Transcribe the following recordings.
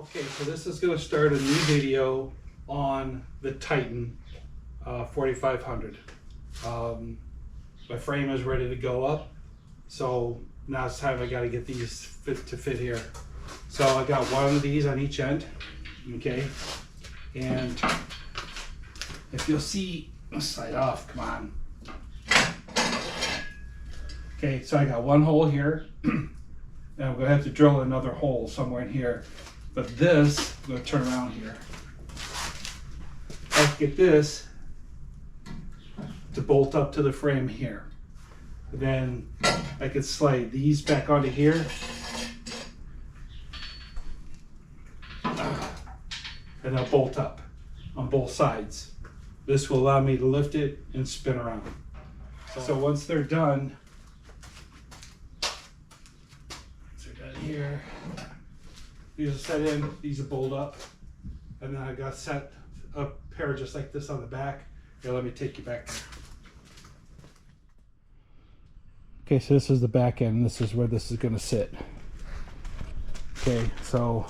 Okay, so this is going to start a new video on the TiTan 4500. My frame is ready to go up, so now it's time I got to get these fit here. So I got one of these on each end, okay, and if you'll see, slide off, come on. Okay, so I got one hole here, and I'm going to have to drill another hole somewhere in here. But this, I'm going to turn around here. I have to get this to bolt up to the frame here. And then I could slide these back onto here. And they'll bolt up on both sides. This will allow me to lift it and spin around. So once they're done, here, these are set in, these are bolt up, and then I got set a pair just like this on the back. Here, let me take you back. Okay, so this is the back end, this is where this is going to sit. Okay, so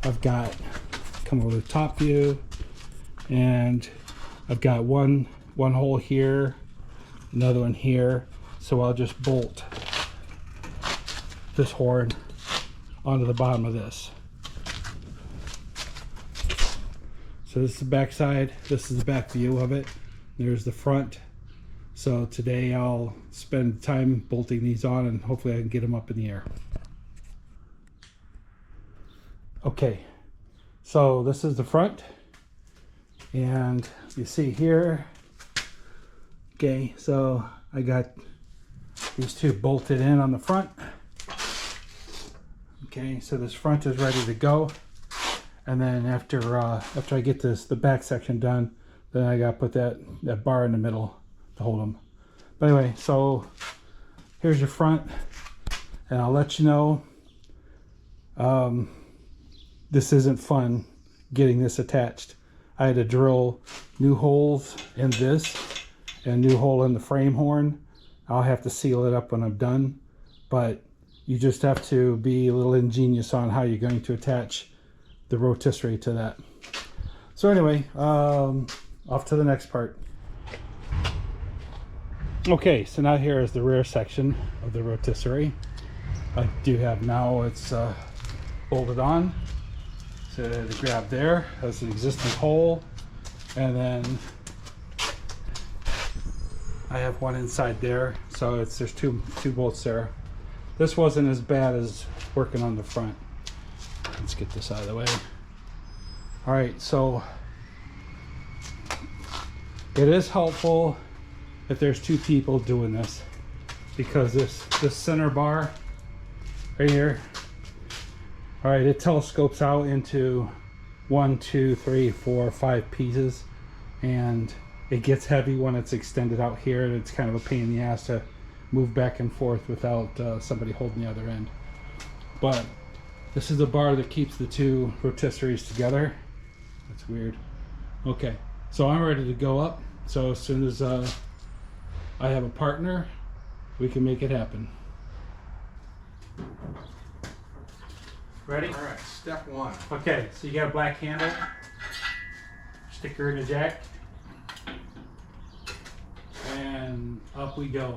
I've got, come over to the top view, and I've got one hole here, another one here, so I'll just bolt this horn onto the bottom of this. So this is the back side, this is the back view of it, there's the front. So today I'll spend time bolting these on and hopefully I can get them up in the air. Okay, so this is the front, and you see here, okay, so I got these two bolted in on the front. Okay, so this front is ready to go, and then after I get the back section done, then I got to put that bar in the middle to hold them. But anyway, so here's your front, and I'll let you know, this isn't fun getting this attached. I had to drill new holes in this and a new hole in the frame horn. I'll have to seal it up when I'm done, but you just have to be a little ingenious on how you're going to attach the rotisserie to that. So anyway, off to the next part. Okay, so now here is the rear section of the rotisserie. I do have now, it's bolted on. So to grab there, that's an existing hole. And then I have one inside there. So there's two bolts there. This wasn't as bad as working on the front. Let's get this out of the way. All right, so it is helpful if there's two people doing this, because this center bar right here, all right, it telescopes out into 1, 2, 3, 4, 5 pieces, and it gets heavy when it's extended out here, and it's kind of a pain in the ass to move back and forth without somebody holding the other end. But this is the bar that keeps the two rotisseries together. That's weird. Okay, so I'm ready to go up. So as soon as I have a partner, we can make it happen. Ready? All right, step one. Okay, so you got a black handle. Stick her in the jack. And up we go.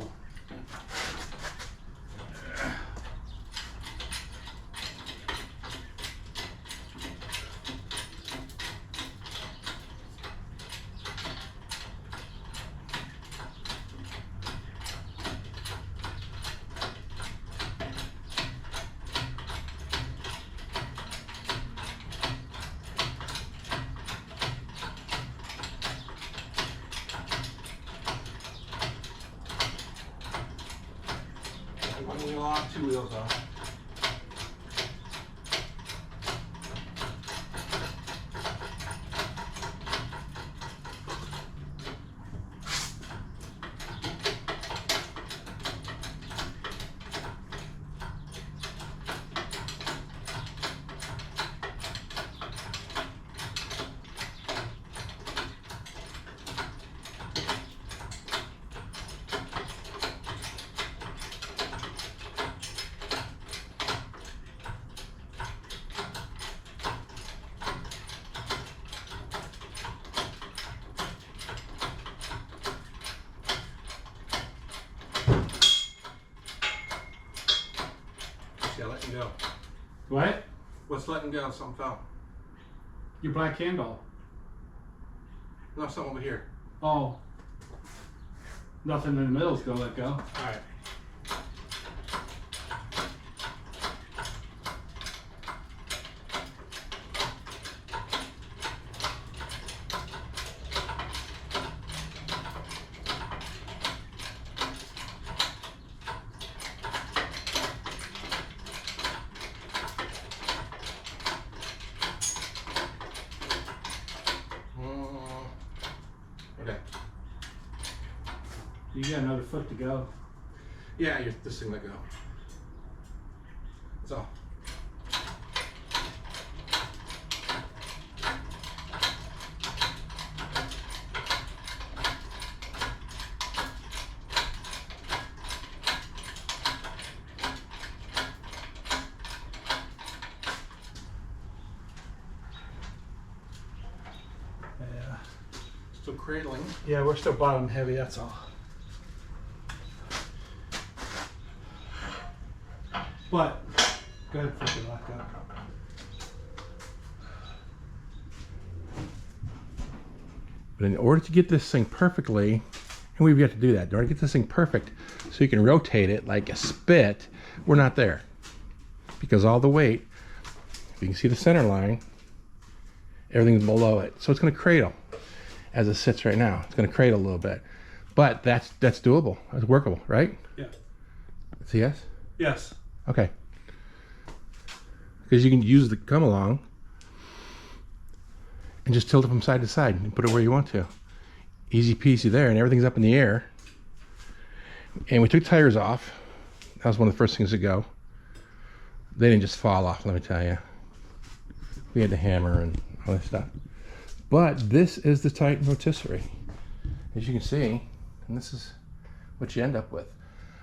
One wheel on, two wheels off. go? What? What's letting go? Something fell. Your black handle. No, something over here. Oh. Nothing in the middle's gonna let go. All right. Okay. You got another foot to go. Yeah, this thing let go. That's all. Yeah. Still cradling. Yeah, we're still bottom heavy, that's all. But, go ahead, flip it lock up. But in order to get this thing perfectly, and we've got to do that, in order to get this thing perfect so you can rotate it like a spit, we're not there. Because all the weight, if you can see the center line, everything's below it. So it's going to cradle as it sits right now. It's going to cradle a little bit. But that's doable. That's workable, right? Yeah. It's a yes? Yes. Okay. Because you can use the come along and just tilt it from side to side and put it where you want to. Easy peasy there, and everything's up in the air. And we took tires off. That was one of the first things to go. They didn't just fall off, let me tell you. We had to hammer and all that stuff. But this is the TiTan Rotisserie, as you can see, and this is what you end up with.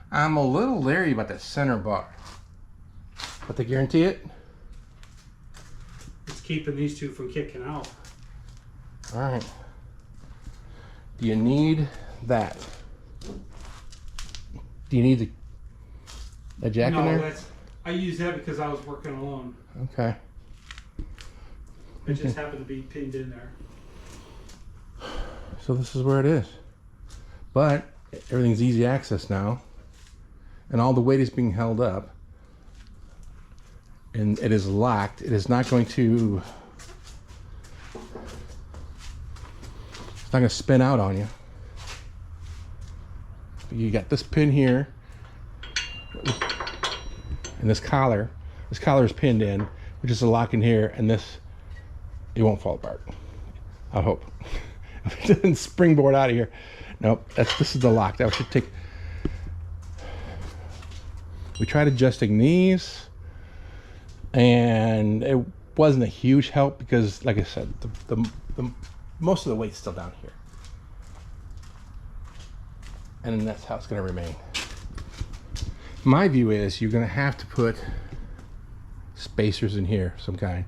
I'm a little leery about that center bar, but they guarantee it. It's keeping these two from kicking out. All right. Do you need that? Do you need the jack in there? I use that because I was working alone. Okay. It just happened to be pinned in there. So this is where it is. But everything's easy access now. And all the weight is being held up. And it is locked. It is not going to... It's not going to spin out on you. You got this pin here. And this collar. This collar is pinned in, which is a lock in here. And this, it won't fall apart. I hope. If it doesn't springboard out of here. Nope, this is the lock. That should take... We tried adjusting these, and it wasn't a huge help because, like I said, the most of the weight's still down here. And that's how it's going to remain. My view is you're going to have to put spacers in here, some kind,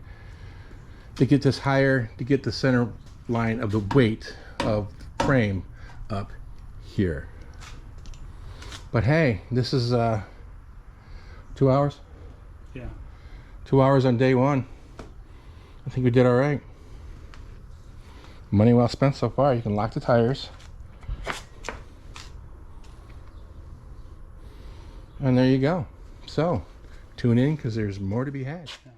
to get this higher, to get the center line of the weight of the frame up here. But hey, this is 2 hours. Yeah. 2 hours on day one. I think we did all right. Money well spent so far. You can lock the tires. And there you go. So, tune in because there's more to be had. Yeah.